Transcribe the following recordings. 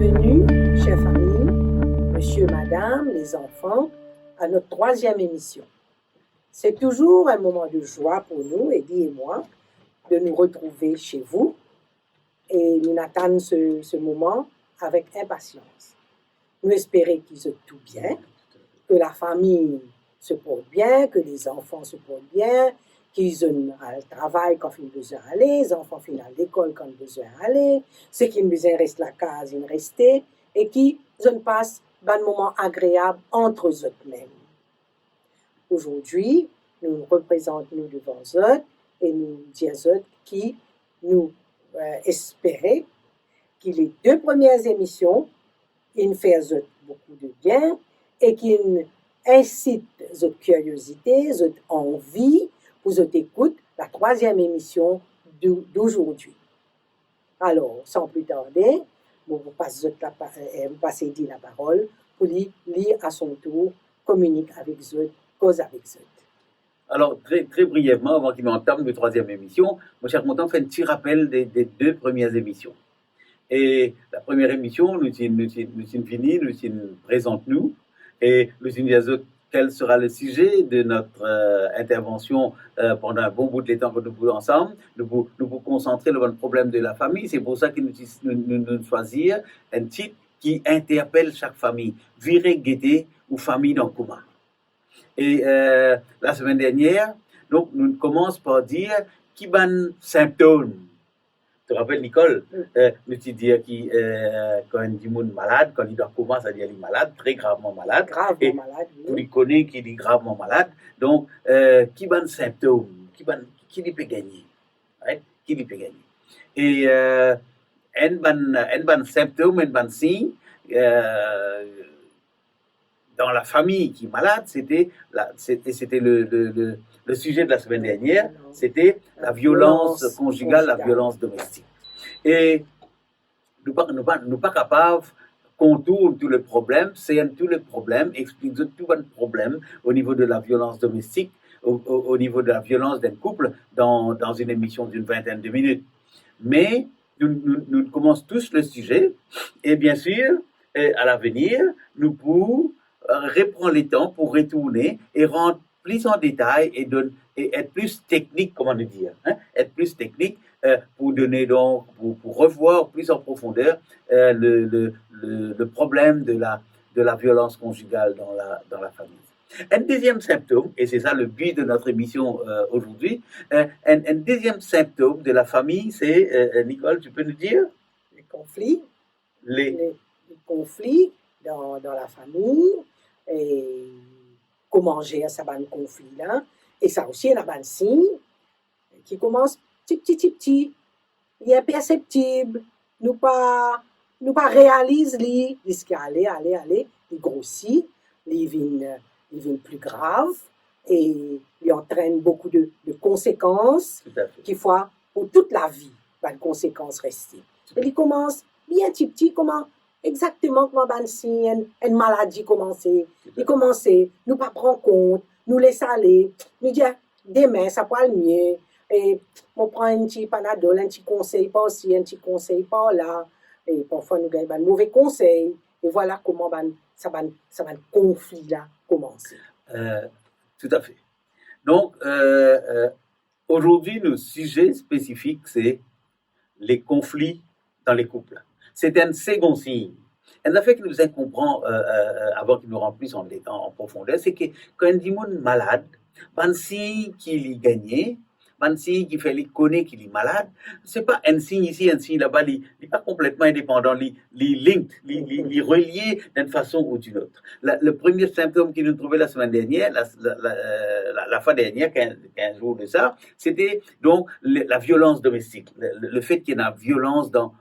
Bienvenue, chers familles, monsieur, madame, les enfants, à notre 3e émission. C'est toujours un moment de joie pour nous, Eddie et moi, de nous retrouver chez vous et nous attendons ce moment avec impatience. Nous espérons qu'ils sont tout bien, que la famille se porte bien, que les enfants se portent bien, qu'ils ont le travail quand ils ont besoin d'aller, les enfants finissent à l'école quand ils ont besoin d'aller, ceux qui ont besoin de rester à la case, ils restent, et qu'ils passent un moment agréable entre eux-mêmes. Aujourd'hui, nous nous représentons devant eux et nous disons qui nous espérons que les 2 premières émissions, ils font beaucoup de bien et qu'ils incitent votre curiosité, votre envie, vous écoutez la 3e émission d'aujourd'hui. Alors, sans plus tarder, vous passez dire la parole pour lire à son tour, communique avec eux, cause avec eux. Alors, très brièvement, avant qu'il entame la 3e émission, mon cher Content fait un petit rappel des 2 premières émissions. Et la première émission, nous sommes finis, nous présente-nous, et nous sommes quel sera le sujet de notre intervention pendant un bon bout de temps que nous pouvons ensemble, nous concentrer sur le problème de la famille. C'est pour ça que nous choisir un titre qui interpelle chaque famille, virer, guetter ou famille dans le commun. Et la semaine dernière, donc, nous commençons par dire qui ban symptômes. Tu te rappelles, Nicole, nous te dire qui, quand il dit malade, quand il doit commencer à dire qu'il est malade, très gravement malade. Gravement malade, oui. Pour lui connaître qu'il est gravement malade. Donc, qui ban symptômes, qui lui peut gagner. Right? Qui lui peut gagner. Et un ban symptôme, un ban signe, dans la famille qui est malade, c'était le sujet de la semaine dernière, c'était la violence conjugale, la violence domestique. Et nous ne pas capables contourner tout le problème, c'est tout le problème, explique tout le problème au niveau de la violence domestique, au niveau de la violence d'un couple dans une émission d'une 20aine de minutes. Mais nous commençons tous le sujet, et bien sûr, à l'avenir, nous pouvons reprendre le temps pour retourner et rendre plus en détail et être plus technique, comment le dire, être plus technique pour donner donc, pour revoir plus en profondeur le problème de la violence conjugale dans la famille. Un deuxième symptôme, et c'est ça le but de notre émission aujourd'hui, un deuxième symptôme de la famille, c'est, Nicole, tu peux nous dire? Les conflits. Les conflits dans la famille, et comment gérer ce conflit-là. Et ça aussi, il y a un signe qui commence petit. Il est imperceptible. Nous pas réaliser lui, il se aller, il grossit, il devient plus grave et il entraîne beaucoup de conséquences qui fois pour toute la vie, des conséquences restées. Et il commence bien petit, comment exactement comment une maladie commencer. Il commence, nous pas prendre compte, nous laisser aller, nous dire demain ça va aller mieux. Et on prend un petit panadol, un petit conseil par ci, un petit conseil par là. Et parfois nous gagnons un mauvais conseil. Et voilà comment ça va conflit là commencer. Tout à fait. Donc aujourd'hui notre sujet spécifique c'est les conflits dans les couples. C'est un second signe. Un affaire qui nous incomprend avant qu'il nous remplisse en profondeur, c'est que quand un démon malade, un signe qu'il y gagné, un signe qui fait lui connaître qu'il est malade, c'est pas un signe ici, un signe là-bas, il n'est pas complètement indépendant, il linked, il relié d'une façon ou d'une autre. Le premier symptôme qu'il nous trouvait la semaine dernière, la fois dernière, 15 jours de ça, c'était donc la violence domestique, le fait qu'il y ait une violence dans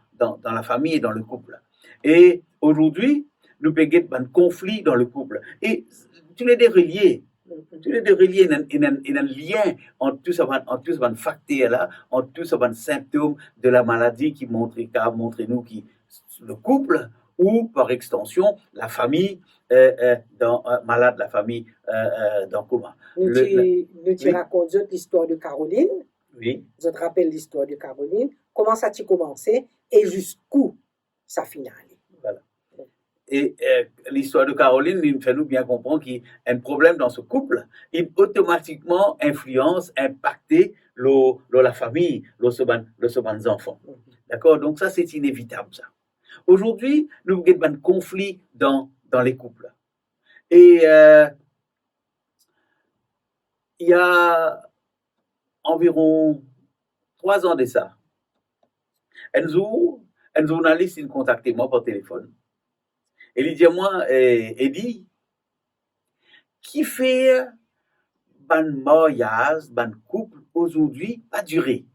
la famille et dans le couple. Et aujourd'hui, nous payons un conflit dans le couple. Et tous les deux reliés. Tous les deux reliés, il y a un lien entre tous ces facteurs-là, entre tous ces symptômes de la maladie qui montrent nous qui le couple ou par extension la famille malade, la famille dans le coma. Nous te racontons l'histoire de Caroline. Oui. Je te rappelle l'histoire de Caroline. Comment ça a commencé et jusqu'où ça finit. Voilà. et l'histoire de Caroline, il fait nous bien comprendre qu'il y a un problème dans ce couple, il automatiquement influence, impacter la famille, les enfants. D'accord? Donc ça, c'est inévitable, ça. Aujourd'hui, nous avons un conflit dans les couples. Et il y a environ 3 ans de ça, un journaliste m'a contacté moi par téléphone. Et il dit à moi, Eddie, qui fait ban mariage, ban couple aujourd'hui pas durer?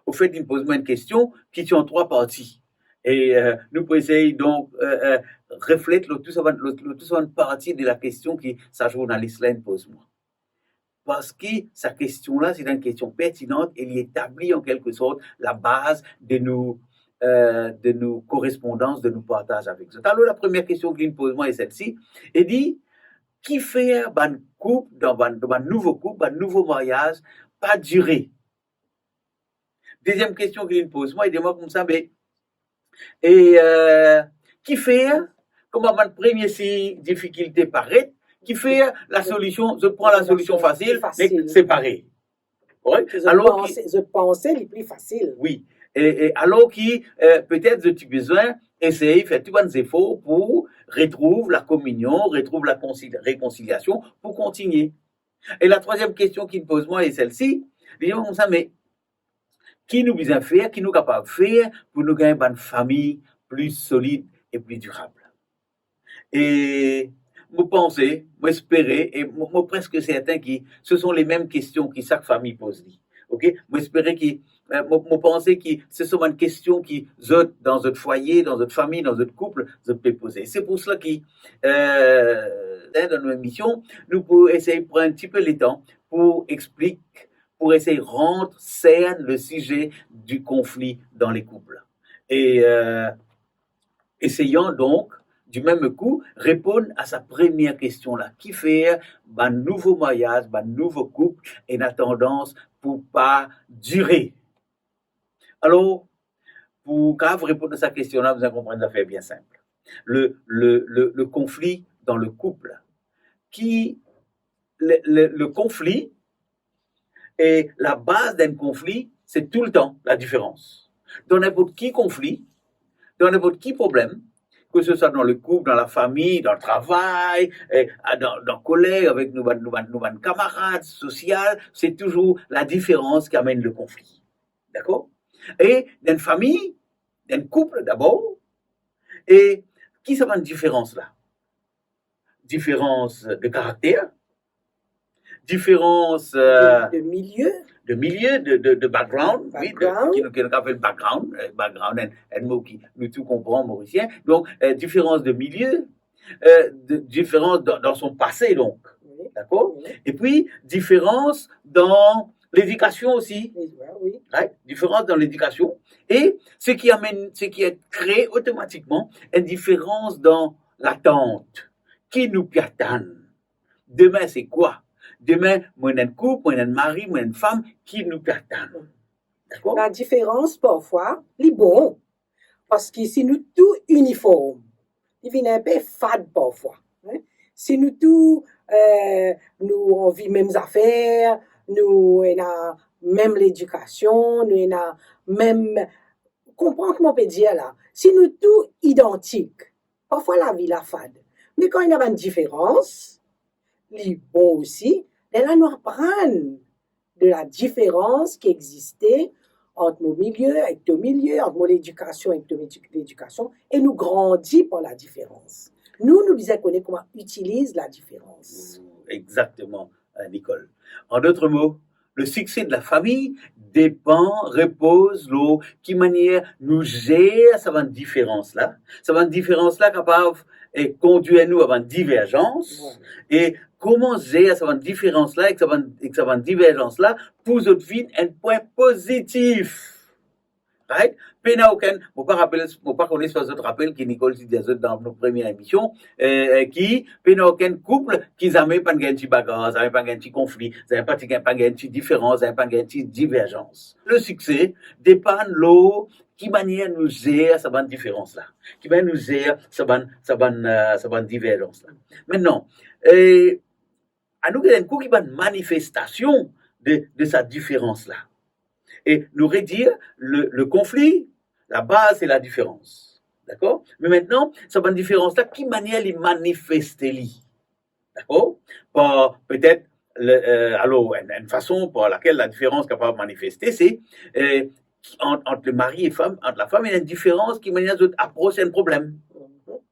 Au fait, il me pose une question qui tient en 3 parties. Et nous pouvons essayer donc refléter tout ça une partie de la question que sa journaliste là pose moi. Parce que sa question-là, c'est une question pertinente et il établit en quelque sorte la base de nos correspondances, de nos partages avec eux. Alors, la première question qu'il me pose moi est celle-ci. Il dit, qui fait un couple, dans un nouveau couple, un nouveau mariage, pas durer? Deuxième question qu'il me pose moi, il dit moi comme ça, mais qui fait, comme ma première difficulté paraît, qui fait la solution, je prends la solution facile, mais séparée. Ouais? Je pensais les plus faciles. Oui. Et alors que peut-être tu as besoin d'essayer de faire tous les efforts pour retrouver la communion, retrouver la réconciliation pour continuer. Et la troisième question qu'il me pose moi est celle-ci. Il dit comme ça, mais qui nous besoin faire, qui nous capable de faire pour nous gagner une famille plus solide et plus durable? Et je pensais, j'espérais, et je suis presque certain que ce sont les mêmes questions que chaque famille pose. Ok? J'espérais que, je pensais que ce sont des questions que dans votre foyer, dans votre famille, dans votre couple, je peux poser. C'est pour cela que, dans nos émissions, nous pouvons essayer de prendre un petit peu le temps pour expliquer, pour essayer de rendre sain le sujet du conflit dans les couples. Et essayons donc, du même coup, répondre à sa première question-là. Qui fait un nouveau mariage, un nouveau couple et a tendance pour pas durer? Alors, pour répondre à sa question-là, vous allez comprendre une affaire bien simple. Le conflit dans le couple. Le conflit et la base d'un conflit, c'est tout le temps la différence. Dans n'importe qui conflit, dans n'importe qui problème, que ce soit dans le couple, dans la famille, dans le travail, dans le collègue, avec nos camarades sociaux, c'est toujours la différence qui amène le conflit. D'accord? Et dans une famille, dans un couple d'abord, et qui ça va une différence là? Différence de caractère, différence de milieu, de background, oui, qui nous appelle background, un mot qui nous tout comprend mauricien. Donc, différence de milieu, différence dans son passé, donc, oui. D'accord? Oui. Et puis, différence dans l'éducation aussi. Oui. Right? Différence dans l'éducation. Et ce qui crée automatiquement une différence dans l'attente. Qui nous attend? Demain, c'est quoi? Demain, moi, un couple, moi, un mari, moi, une femme, qui nous attend? D'accord? La différence, parfois, est bon. Parce que si nous tous uniformes, il vient un peu fade parfois. Hein? Si nous tous, nous, on vit les mêmes affaires, nous, on a même l'éducation, nous, on a même, comprends comment on peut dire là? Si nous tous identiques, parfois la vie la fade. Mais quand il y a une différence, c'est bon aussi, et là, nous apprenons de la différence qui existait entre nos milieux, avec nos milieux, entre l'éducation et l'éducation, et nous grandissons par la différence. Nous disons qu'on comment utilise la différence. Exactement, Nicole. En d'autres mots, le succès de la famille repose sur qui manière nous gère cette différence-là. Cette différence-là capable et conduit à nous à une divergence. Ouais. Et comment gérer cette différence-là et cette divergence-là pour notre vie un point positif. Right? Pena aucun, faut pas rappeler, faut pas connaître soit autre rappel qui Nicole dit dans nos premières émissions, qui pena aucun couple qui jamais pas de bagarre, jamais pas de conflit, jamais pas de différence, jamais pas de divergence. Le succès dépend l'eau qui manière nous gère sa bonne différence là, qui manière nous gère sa bonne divergence là. Maintenant, à nous un coup qui va une manifestation de sa différence là. Et nous réduire le conflit, la base, c'est la différence. D'accord? Mais maintenant, cette bonne différence-là, qui manière les manifester? D'accord? Par peut-être, alors, une façon par laquelle la différence est capable de manifester, c'est entre le mari et femme, entre la femme, il y a une différence qui manière d'approcher un problème.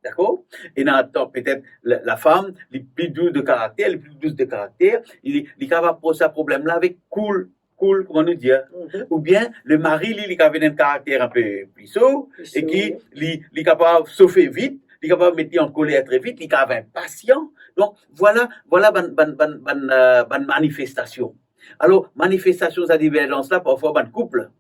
D'accord? Et peut-être la femme, les plus douces de caractère, il est capable d'approcher ce problème-là avec cool, comment nous dire, ou bien le mari, il est capable d'un caractère un peu plus saut, et qui est capable de chauffer vite, il est capable de mettre en colère très vite, il est capable d'être impatient. Donc, voilà une manifestation. Alors, manifestation de cette divergence-là, parfois, dans le couple,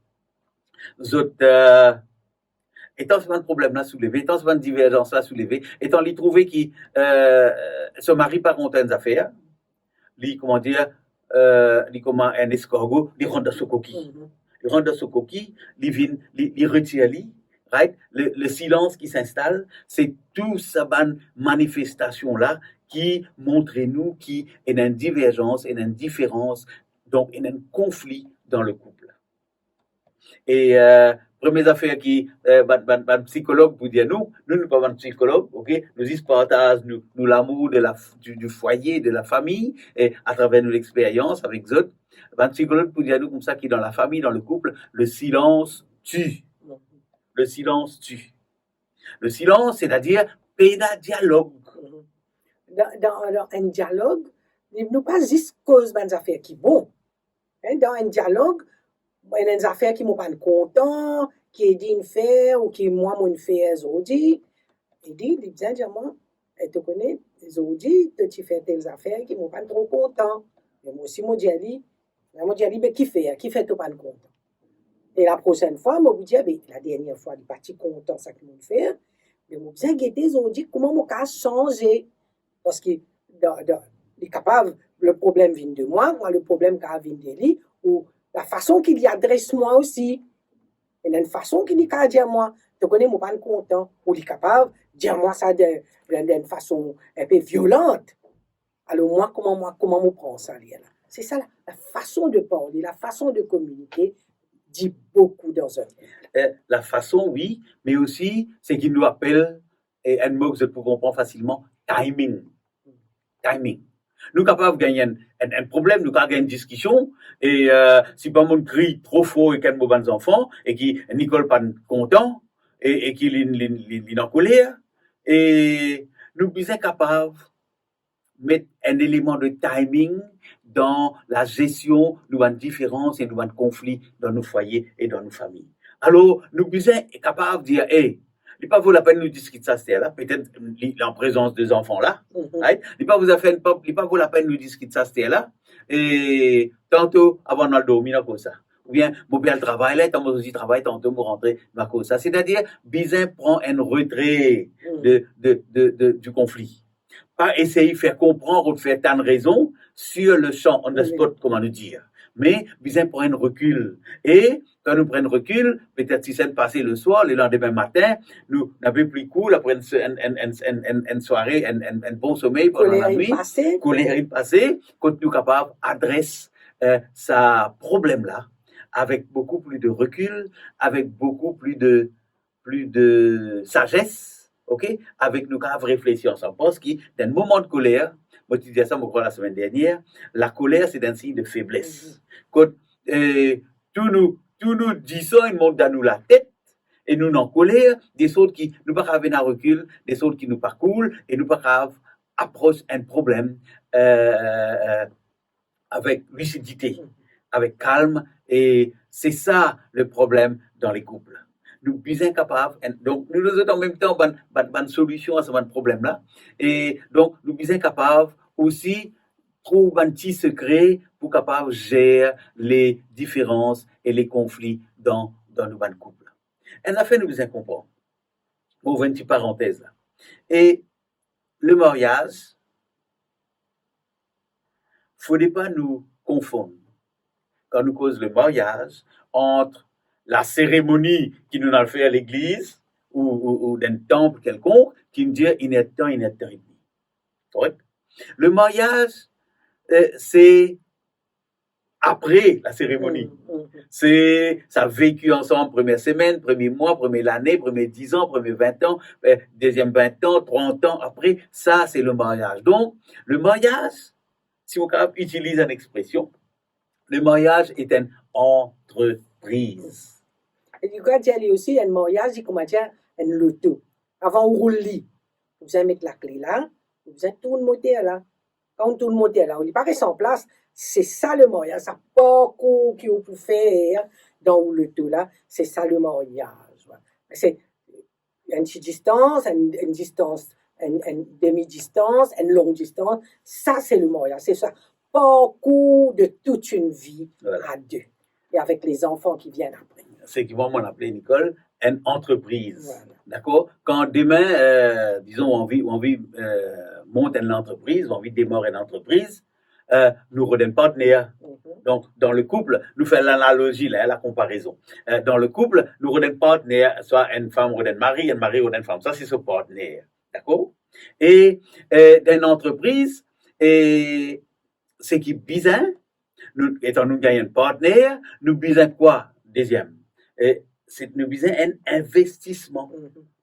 étant ce problème-là soulevé, étant ce divergence-là soulevé, étant lui trouver qui se marie par contre des affaires, lui, comment dire, lui comment un escargot, lui rentre dans ce coquille. Il rentre dans ce coquille, il retire lui, right? Le silence qui s'installe, c'est tout cette manifestation-là qui montre nous qu'il y a une divergence, une différence, donc il y a un conflit dans le couple. Et première affaire qui psychologue pour dire nous ne pas un psychologue, ok, nous y partage nous l'amour du foyer, de la famille, et à travers nos expériences avec eux, un psychologue pour dire nous comme ça qui dans la famille, dans le couple, le silence tue. Le silence tue. Le silence, c'est-à-dire péda dialogue. Dans un dialogue, il ne pas juste cause des affaires qui vont. Dans un dialogue, il y a des affaires qui ne sont pas contents, qui dit une faire ou qui moi mon faire aujourd'hui. Il dit moi, tu connais, aujourd'hui, tu fais telles affaires qui ne sont pas trop contents. Mais moi aussi, moi dis, mais qui fait tu pas content. Et la prochaine fois, moi vous dis, la dernière fois, il n'est pas content ça qu'il me fait. Mais moi vous dis, aujourd'hui, comment mon cas changer. Parce que il est capable, le problème vient de moi le problème vient de lui, ou la façon qu'il y adresse moi aussi. Il y a une façon qu'il y a dire moi, tu connais, moi pas content, ou il est capable de dire moi ça d'une façon un peu violente. Alors moi, comment je prends ça là? C'est ça, la façon de parler, la façon de communiquer dit beaucoup dans un la façon, oui, mais aussi, c'est qu'il nous appelle, et un mot que je peux comprendre facilement, timing. Timing. Nous sommes capables de gagner un problème, nous avons gagné une discussion, et si pas mon crie trop fort et qu'un mauvais enfant, et qui Nicole pas content, et qu'il est en colère, et nous sommes capables de mettre un élément de timing dans la gestion de nos différences et de nos conflits dans nos foyers et dans nos familles. Alors, nous sommes capables de dire, hey, il n'est pas vaut la peine de nous discuter ça, c'est là, peut-être en présence des enfants là. Right? Il n'est pas vaut la peine de nous discuter ça, c'est là. Et tantôt, avant de dormir, comme ça. Ou bien, mon père travaille là, tantôt aussi travaille, tantôt pour rentrer dans comme ça. C'est-à-dire, Bizin prend un retrait du conflit. Pas essayer de faire comprendre ou de faire tant de raisons sur le champ, on the spot, comment nous dire. Mais, Bizin prend un recul. Et, quand nous prenons recul, peut-être si c'est passé le soir, le lendemain matin, nous n'avons plus cool après une soirée, un bon sommeil pendant la nuit, colère passée, quand nous sommes capables d'adresser ce problème-là avec beaucoup plus de recul, avec beaucoup plus de sagesse, ok, avec nous capables de réfléchir ensemble. Parce qu'il y a un moment de colère, moi tu disais ça la semaine dernière, la colère c'est un signe de faiblesse. Quand tout nous disons, ils montent dans nous la tête, et nous en colère, des autres qui nous pas venir à recul, des autres qui nous parcourent, et nous pas approche un problème avec lucidité, avec calme, et c'est ça le problème dans les couples. Nous sommes incapables, donc nous avons en même temps une solution à ce problème-là, et donc nous sommes incapables aussi trouve un petit secret pour capable gérer les différences et les conflits dans nos couples. Elle a fait nous bien comprendre. On ouvre une petite parenthèse là. Et le mariage, il ne faudrait pas nous confondre quand nous cause le mariage entre la cérémonie qui nous a fait à l'église ou d'un temple quelconque qui nous dit il est temps, il est temps. Correct? Le mariage, c'est après la cérémonie. C'est, ça a vécu ensemble, première semaine, premier mois, première année, premier 10 ans, premier 20 ans, deuxième 20 ans, 30 ans. Après, ça, c'est le mariage. Donc, le mariage, si vous utilisez une expression, le mariage est une entreprise. Et du coup, il y a aussi un mariage, il commence à un loto. Avant, on roule, vous allez mettre la clé là, vous allez tout le moteur là. Quand on tourne le moteur là, on n'est pas resté en place. C'est ça le mariage. Ça pas qu'on peut faire dans le loto là. C'est ça le mariage. C'est une petite distance, une distance, une demi-distance, une longue distance. Ça, c'est le mariage. C'est ça. Beaucoup de toute une vie à deux. Et avec les enfants qui viennent après. C'est qui vont m'appeler, Nicole, une entreprise. Voilà. D'accord? Quand demain, disons, on vit monte une entreprise, on vit démarrer une entreprise, nous redonnons partenaires. Donc, dans le couple, nous faisons l'analogie, là, la comparaison. Dans le couple, nous redonnons partenaire, soit une femme redonne mari, un mari redonne femme. Ça, c'est ce partenaire. D'accord? Et dans une entreprise, et c'est qui bizarre, nous, étant nous gagnons un partenaire, nous bisons quoi? Deuxième. C'est nous bisons un investissement.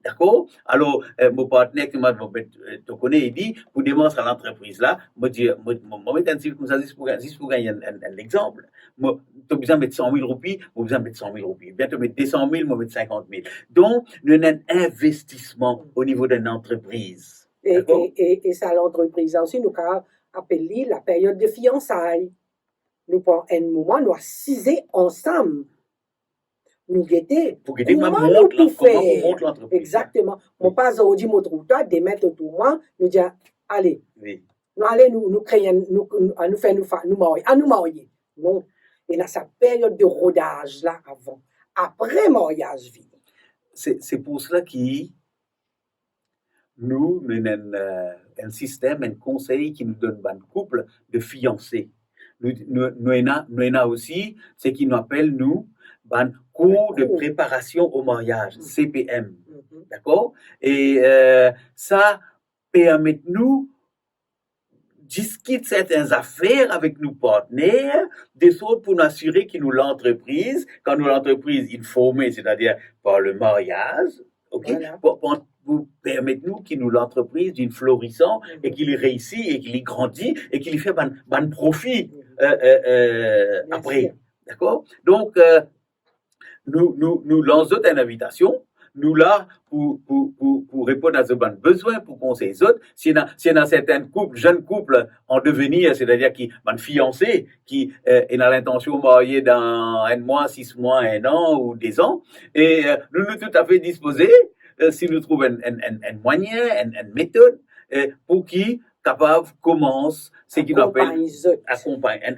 D'accord? Alors, mon partenaire qui m'a te connaît, il dit, pour démontrer à l'entreprise là, moi, mettre un chiffre comme ça, juste pour gagner un exemple. Moi, tu as besoin de mettre 100 000 roupies, moi, besoin de mettre 100 000 roupies. Bien, tu mettre 200 000, moi, mettre 50 000. Donc, nous avons un investissement au niveau d'une entreprise. Et ça, l'entreprise aussi, nous avons appelé la période de fiançailles. Nous, pendant un moment, nous assisons ensemble. Nous guetter. Pour guetter comment on monte l'entreprise. Exactement. Mon père a dit, mon trouteur, des maîtres tout moi, nous dit, allez. Oui. Nous allons nous créer, nous marier. Non. Et là, sa période de rodage, là, avant. Après mariage, vie. C'est pour cela qu'il nous avons un système, un conseil qui nous donne un couple de fiancés. Nous avons aussi ce qu'ils nous appellent, nous, un cours de préparation au mariage, CPM. D'accord? Et ça permet nous discuter certaines affaires avec nos partenaires, des autres pour nous assurer que nous l'entreprise, quand nous l'entreprise, il formée, c'est-à-dire par le mariage, ok? Voilà. Pour permettre nous qu'il nous l'entreprise d'une florissant et qu'il réussit et qu'il grandit et qu'il fait un profit après. D'accord? Donc, nous lançons une invitation. Nous là pour répondre à ce besoin, pour conseiller les autres. S'il y a certains couples, jeunes couples en devenir, c'est-à-dire qui un fiancé qui est dans l'intention de marier dans 1 mois, 6 mois, 1 an ou 2 ans, et nous tout à fait disposés, si nous trouvons un moyen, une méthode, pour qui capable commence ce qui nous appelle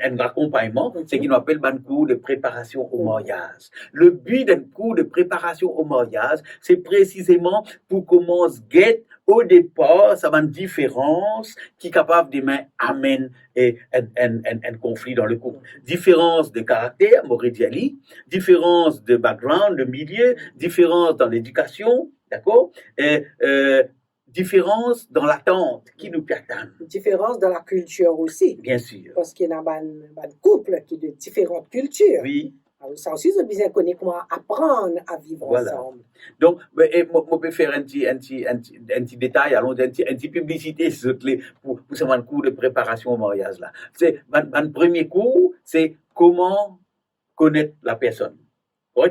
un accompagnement, ce qui nous appelle un cours de préparation au mariage. Le but d'un cours de préparation au mariage, c'est précisément pour commencer au départ, ça va une différence qui est capable de amener un conflit dans le couple. Différence de caractère, Moridiali, différence de background, de milieu, différence dans l'éducation, d'accord? Différence dans l'attente qui nous perturbe. Différence dans la culture aussi. Bien sûr. Parce qu'il y a un couple qui est de différentes cultures. Oui. Alors, ça aussi, vous besoin de connaître comment apprendre à vivre ensemble. Donc, on peut faire un petit détail, allons, une petite publicité pour un cours de préparation au mariage. Là. C'est, un premier cours, c'est comment connaître la personne.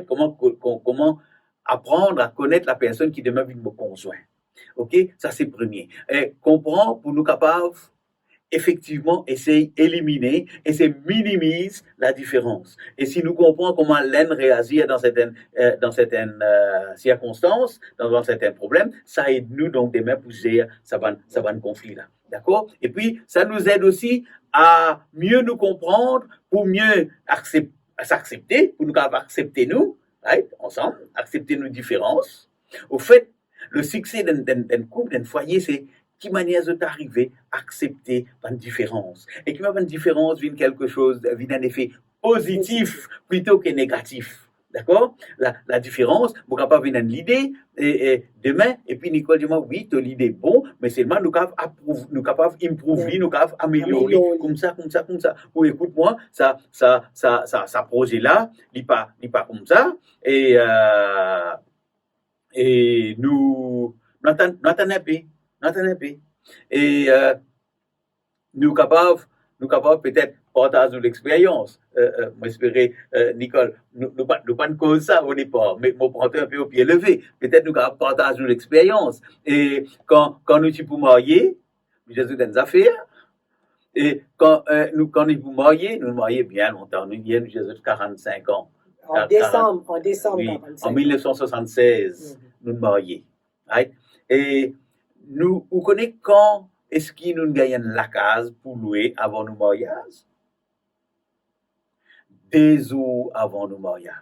Comment apprendre à connaître la personne qui demeure mon conjoint. OK? Ça, c'est premier. Et comprendre pour nous capables, effectivement, essayer d'éliminer et minimiser la différence. Et si nous comprenons comment l'un réagit dans certaines circonstances, dans certains problèmes, ça aide nous donc demain pour gérer ça va conflit là. D'accord? Et puis, ça nous aide aussi à mieux nous comprendre, pour mieux s'accepter, pour nous accepter nous, right? Ensemble, accepter nos différences. Au fait, le succès d'un couple, d'un foyer, c'est qui manière de t'arriver à accepter une différence. Et qui une différence vient quelque chose, vient un effet positif plutôt que négatif. D'accord? La différence, vous n'avez pas venir l'idée, et demain, et puis Nicole dit moi, oui, tu as l'idée bon, mais seulement nous capables d'improver, nous capables d'améliorer, comme ça. Ou écoute-moi, ça projet-là, il pas comme ça, et nous attendons un peu. Et nous capables peut-être partager l'expérience. Moi, j'espérais, Nicole, nous pas de cause ça au départ, mais mon prendre un peu au pied levé. Peut-être nous capables partager l'expérience. Et quand nous sommes pour marier, nous avons des affaires. Et quand nous pour marier, nous marions bien longtemps. Nous avons 45 ans. En décembre, oui, 45. En 1976, nous marions. Right? Et nous connaissons quand est-ce qu'ils nous gagnent la case pour louer avant nos mariages? 2 jours avant nos mariages.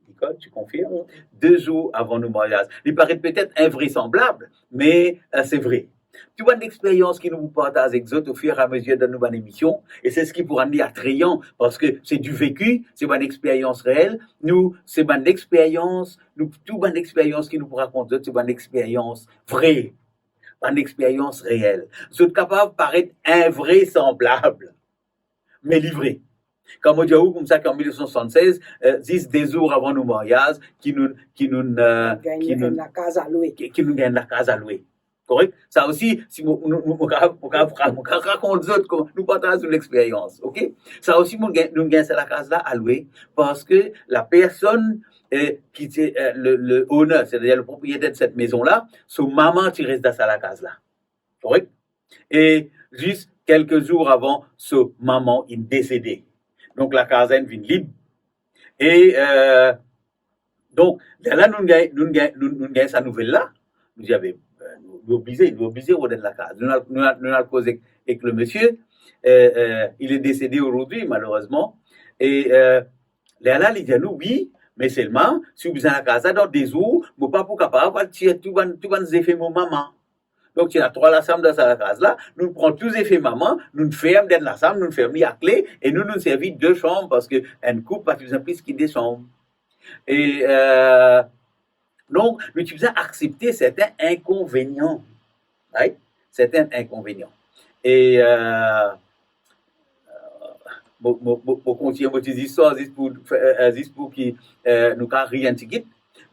Nicole, tu confirmes? 2 jours avant nos mariages. Il paraît peut-être invraisemblable, mais c'est vrai. Tu vois une expérience qui nous partage avec autres au fur et à mesure de nos émissions, et c'est ce qui pourra nous attrayant, parce que c'est du vécu, c'est une expérience réelle. Nous, c'est une expérience, toute une expérience qui nous raconte, c'est une expérience vraie. Une expérience réelle. Vous êtes capable de paraître invraisemblable, mais livré. Comme on dit comme ça qu'en 1976, 2 jours avant nos mariages, qui nous gagnent la case à louer. Correct? Ça aussi, si nous racontons les autres, nous partageons l'expérience. OK? Ça aussi, nous gagnons la case là à louer, parce que la personne qui était le honneur, c'est-à-dire le propriétaire de cette maison-là, son maman qui reste dans la case-là. Correct? Et juste quelques jours avant, son maman est décédée. Donc, la case est libre. Et donc, là, nous gagnons sa nouvelle-là. Nous disons, nous obligés de donner la case. Nous avons causé avec le monsieur. Il est décédé aujourd'hui, malheureusement. Et là, il dit à nous, oui, mais seulement, si vous avez la case dans 2 jours, vous ne pouvez pas capable de tirer tout les effets de mon maman. Donc, il y a 3 l'assemble dans cette case-là. Nous prenons tous les effets maman, nous fermons dans l'assemble, nous fermons la clé, et nous servons 2 chambres, parce qu'une couple, par exemple, qui des chambres. Et donc, nous devons accepter certains inconvénients. Right? Certains inconvénients. Et pour continuer votre histoire, juste pour qui nous a rien de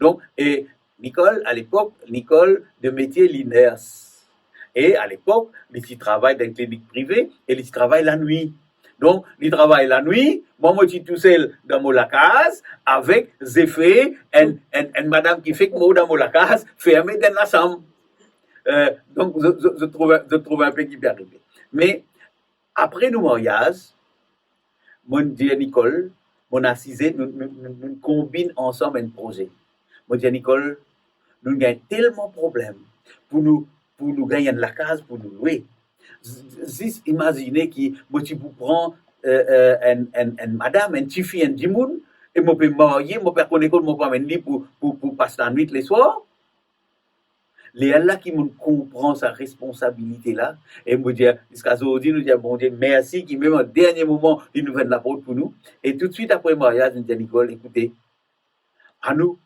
donc, et Nicole, à l'époque, de métier l'inerce. Et à l'époque, il travaille dans une clinique privée et il travaille la nuit. Donc, il travaille la nuit, moi, je suis tout seul dans mon case, avec effets, une madame qui fait que moi, dans mon case, fermée dans la chambre. Donc, je trouve un peu qui peut arriver. Mais, après nos mariages, mon dit à Nicole, mon assisé, nous combinons ensemble un projet. Mon dit à Nicole, nous avons tellement de problèmes pour nous gagner de la case, pour nous louer. Juste imaginez que moi, tu prends une madame, une petite fille, un dimoun, et moi, je peux marier, moi, je peux connaître, moi, je peux pour passer la nuit les soirs. Les Allah qui me comprend sa responsabilité là, et me dit, jusqu'à aujourd'hui, nous disons, bon Dieu, merci, qui même au dernier moment, il nous fait de la porte pour nous. Et tout de suite après le mariage, nous dit Nicole, écoutez, à nous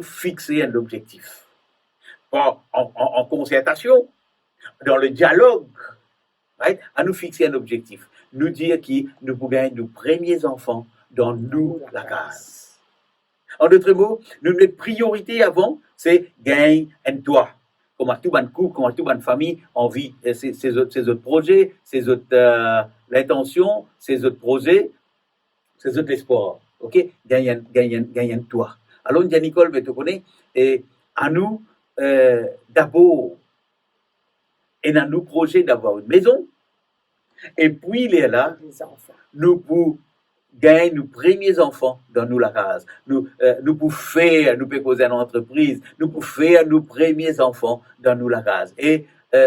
fixer un objectif. En concertation, dans le dialogue, right? À nous fixer un objectif. Nous dire que nous pouvons gagner nos premiers enfants dans nous, la case. En d'autres mots, notre priorité avant, c'est gagner un toit. Comme à tout bon couple, comme à toute bonne famille, on vit ces autres projets, ces autres l'intention, ces autres projets, ces autres espoirs. OK? Gagner un toit. Alors, Nicole, mais tu connais, et à nous, d'abord, et dans nos projets d'avoir une maison, et puis il est là, nous pour gagner nos premiers enfants dans nous la case, nous pour faire, nous pouvons causer une entreprise, nous pour faire nos premiers enfants dans nous la case. Et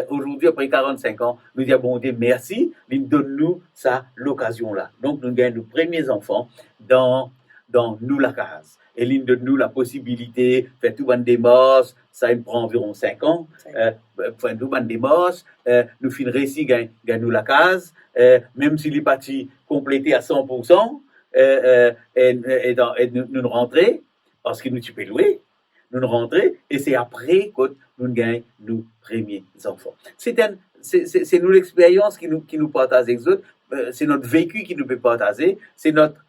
aujourd'hui, après 45 ans, nous disons, bon Dieu, merci, il donne-nous ça, l'occasion-là. Donc, nous gagnons nos premiers enfants dans dans nous la case. Et l'une de nous la possibilité de faire tout ban démarche, ça il prend environ 5 ans, faire tout ban démarche, nous fin réussi gagne nous la case, même s'il est parti complété à 100%, et nous rentrer, parce que nous tu peux louer, nous rentrer, et c'est après que nous gagnons nos premiers enfants. C'est nous l'expérience qui nous partage avec les autres, c'est notre vécu qui nous peut partager, c'est notre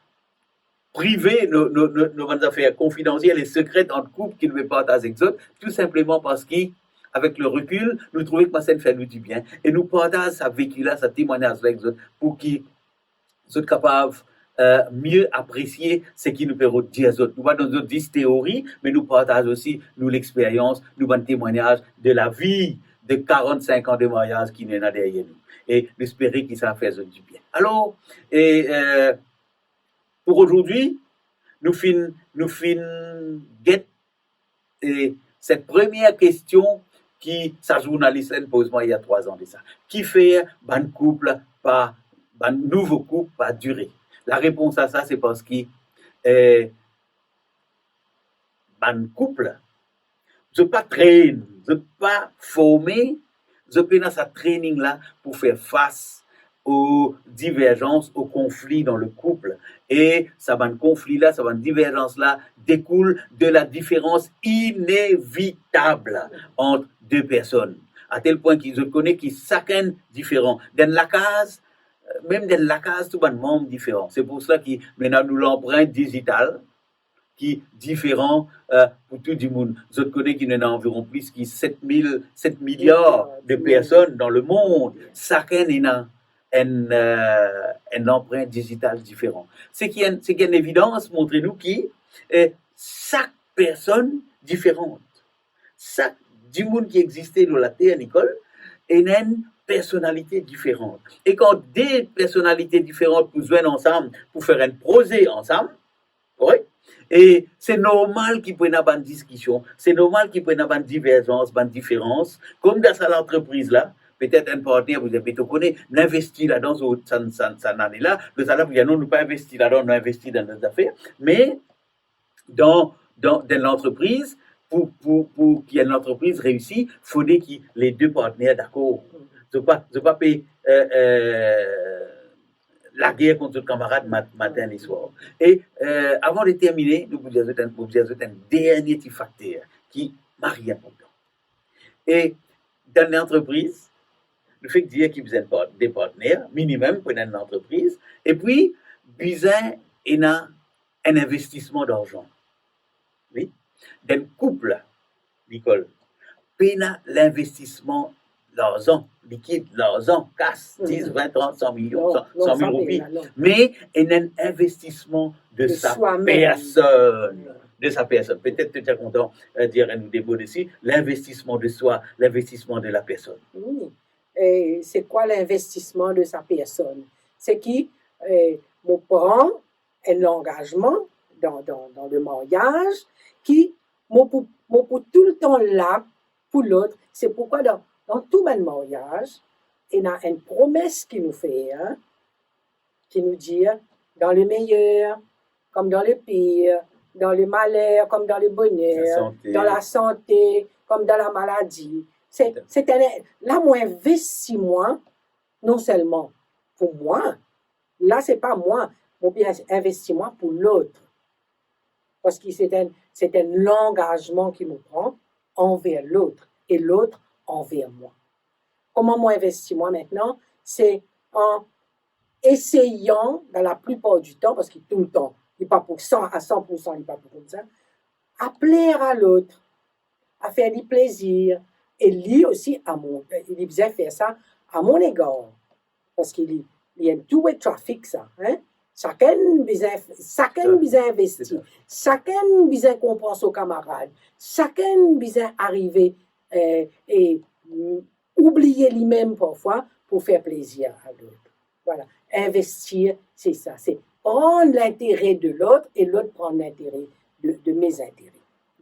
privé, nos affaires confidentielles et secrètes entre couple qui nous peut partager avec les autres, tout simplement parce qu'avec le recul, nous trouvons que ça fait nous du bien, et nous partageons sa vécu-là, sa témoignage avec les autres, pour qu'ils soient capables mieux apprécier ce qui nous peut dire aux autres. Nous pas dans notre 10 théories, mais nous partageons aussi nous l'expérience, nous un témoignage de la vie de 45 ans de mariage qui n'est pas derrière nous. Et j'espère que ça fait du bien. Alors, pour aujourd'hui, nous fin get cette première question qui sa journaliste pose moi il y a 3 ans de ça. Qui fait un couple pas un nouveau couple pas durer? La réponse à ça, c'est parce que un couple, je ne pas traîner, je ne pas former, je peux dans ce training-là pour faire face aux divergences, aux conflits dans le couple. Et ça va un conflit-là, ça va une divergence-là découle de la différence inévitable entre 2 personnes. À tel point qu'ils se connaissent qui chacun différent. Dans la case, même dans la case, tout le monde différent. C'est pour cela que maintenant nous l'empreinte digitale qui est différent pour tout le monde. Je connais qu'il y en a environ plus que 7 milliards de personnes dans le monde. Chacun a une empreinte digitale différente. C'est qu'il y a une évidence, montrez-nous qui chaque personne différente. Chaque du monde qui existait dans la terre, Nicole, a une personnalité différente. Et quand des personnalités différentes vous joignent ensemble pour faire un projet ensemble, oui, et c'est normal qu'ils prennent une discussion, c'est normal qu'ils prennent une divergence, une différence, comme dans cette entreprise-là, peut-être un partenaire, vous avez tout connu, n'investit là-dedans, ça n'en est là, le salaire vous dit non, nous pas investi là-dedans, nous investi dans nos affaires, mais dans l'entreprise, pour qu'il y ait une entreprise réussie, il faudrait que les 2 partenaires d'accord. Je ne pas payer la guerre contre le camarade matin et soir. Et avant de terminer, nous vous disons un dernier petit facteur qui m'a rien important. Et dans l'entreprise, le fait de dire qu'il y a des partenaires, minimum pour une entreprise, et puis, il y a un investissement d'argent. Oui. Dans le couple, Nicole, il y a l'investissement l'argent liquide, l'argent casse, 10, 20, 30, 100 millions, 100 000 roupies. Mais il y a un investissement de sa personne. De sa personne. Peut-être que tu es content de dire un des mots dessus, l'investissement de soi, l'investissement de la personne. Oui. Et c'est quoi l'investissement de sa personne? C'est qui prend un engagement dans le mariage qui pour tout le temps là pour l'autre. C'est pourquoi dans tout le mariage, il y a une promesse qui nous fait, qui nous dit, dans le meilleur, comme dans le pire, dans le malheur, comme dans le bonheur, dans la santé, comme dans la maladie. Là, moi, investis moi, non seulement pour moi, là, c'est pas moi, mais bien investis moi pour l'autre. Parce que c'est un engagement qui me prend envers l'autre et l'autre envers moi. Comment moi investis moi maintenant? C'est en essayant, dans la plupart du temps, parce que tout le temps, il n'est pas pour 100 à 100%, il n'est pas pour comme ça, à plaire à l'autre, à faire du plaisir. Et lui aussi, il faisait faire ça à mon égard. Parce qu'il y a un two-way traffic, ça. Hein? Chacun besoin investir. Chacun besoin comprendre son camarade. Chacun besoin arriver et oublier lui-même parfois pour faire plaisir à l'autre. Voilà. Investir, c'est ça. C'est prendre l'intérêt de l'autre et l'autre prendre l'intérêt de mes intérêts.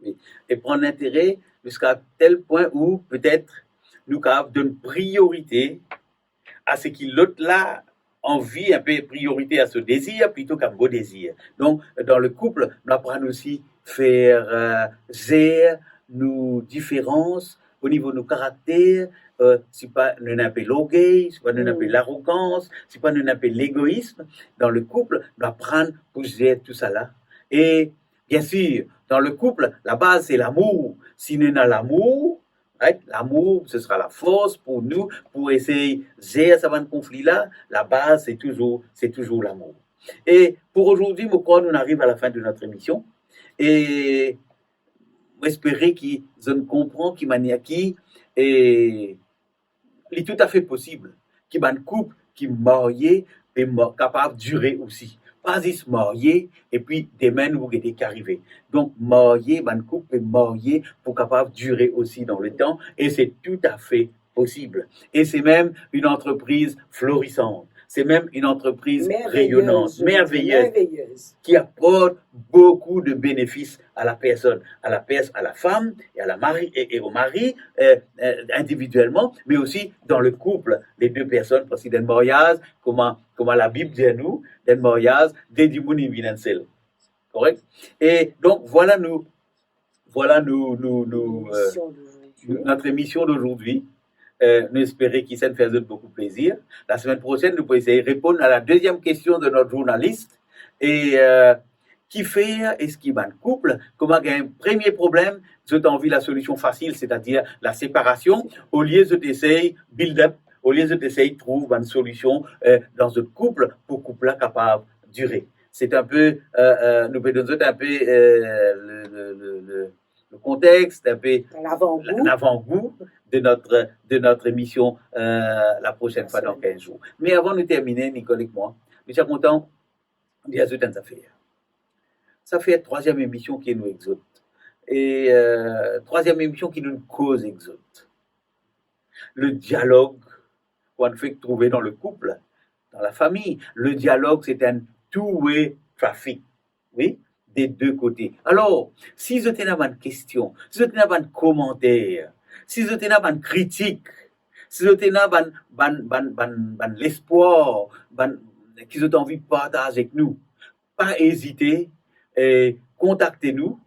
Oui. Et prendre l'intérêt jusqu'à tel point où peut-être nous avons une priorité à ce que l'autre là envie, un peu priorité à ce désir plutôt qu'à beau désir. Donc, dans le couple, nous apprenons aussi faire gérer nos différences au niveau de nos caractères. C'est pas nous un peu l'orgueil, c'est pas nous un peu l'arrogance, c'est pas nous un peu l'égoïsme. Dans le couple, nous apprenons pour gérer tout ça là. Et bien sûr, dans le couple, la base c'est l'amour. Si nous avons l'amour, right? L'amour, ce sera la force pour nous, pour essayer de gérer ce conflit-là. La base, c'est toujours l'amour. Et pour aujourd'hui, je crois qu'on arrive à la fin de notre émission. Et j'espère qu'ils comprennent qui manière qui et il est tout à fait possible qu'il y ait un couple qui est marié et capable de durer aussi. Pas juste marié et puis demain vous êtes arrivé. Donc marié, un couple est marié pour capable de durer aussi dans le temps et c'est tout à fait possible. Et c'est même une entreprise florissante. C'est même une entreprise rayonnante, merveilleuse, qui apporte beaucoup de bénéfices à la personne, à la femme et à la mari et au mari individuellement, mais aussi dans le couple, les deux personnes, parce que dans le mariage, comment la Bible dit à nous, dans le mariage, des démons viennent seuls. Correct? Et donc voilà notre émission d'aujourd'hui. Nous espérons qu'il s'en faisait beaucoup plaisir. La semaine prochaine, nous pourrons essayer de répondre à la deuxième question de notre journaliste. Et qui fait, est-ce qu'il y a un couple? Comment il y a un premier problème? Je t'ai envie la solution facile, c'est-à-dire la séparation. Au lieu de t'essayer build-up, au lieu de t'essayer de trouver une solution dans un couple pour que le couple capable de durer. C'est un peu, nous pouvons donner un peu le contexte, un peu l'avant-goût de notre émission la prochaine fois dans 15 jours. Mais avant de terminer, Nicole et moi, je suis content de dire ce que ça fait. Ça fait la troisième émission qui nous exote. Et troisième émission qui nous cause exote. Le dialogue qu'on fait trouver dans le couple, dans la famille. Le dialogue, c'est un two-way traffic. Oui? Des deux côtés. Alors, si vous avez une question, si vous avez un commentaire, si vous avez une critique, si vous avez l'espoir, qui vous avez envie de partager avec nous, pas hésiter, contactez-nous.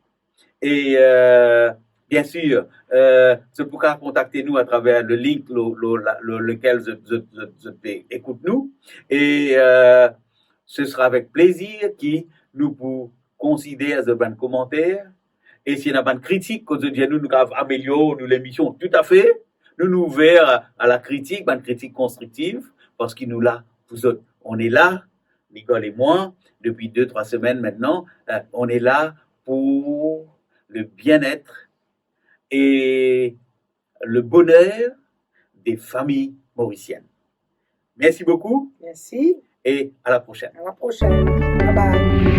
Et bien sûr, vous pouvez contacter nous à travers le link lequel vous écoutez-nous. Et ce sera avec plaisir que nous pouvons considérer un commentaire. Et s'il y a une critique, que nous avons amélioré l'émission, tout à fait. Nous ouverts à la critique, une critique constructive, parce qu'il nous l'a, vous autres. On est là, Nicole et moi, depuis 2-3 semaines maintenant, on est là pour le bien-être et le bonheur des familles mauriciennes. Merci beaucoup. Merci. Et à la prochaine. À la prochaine. Bye bye.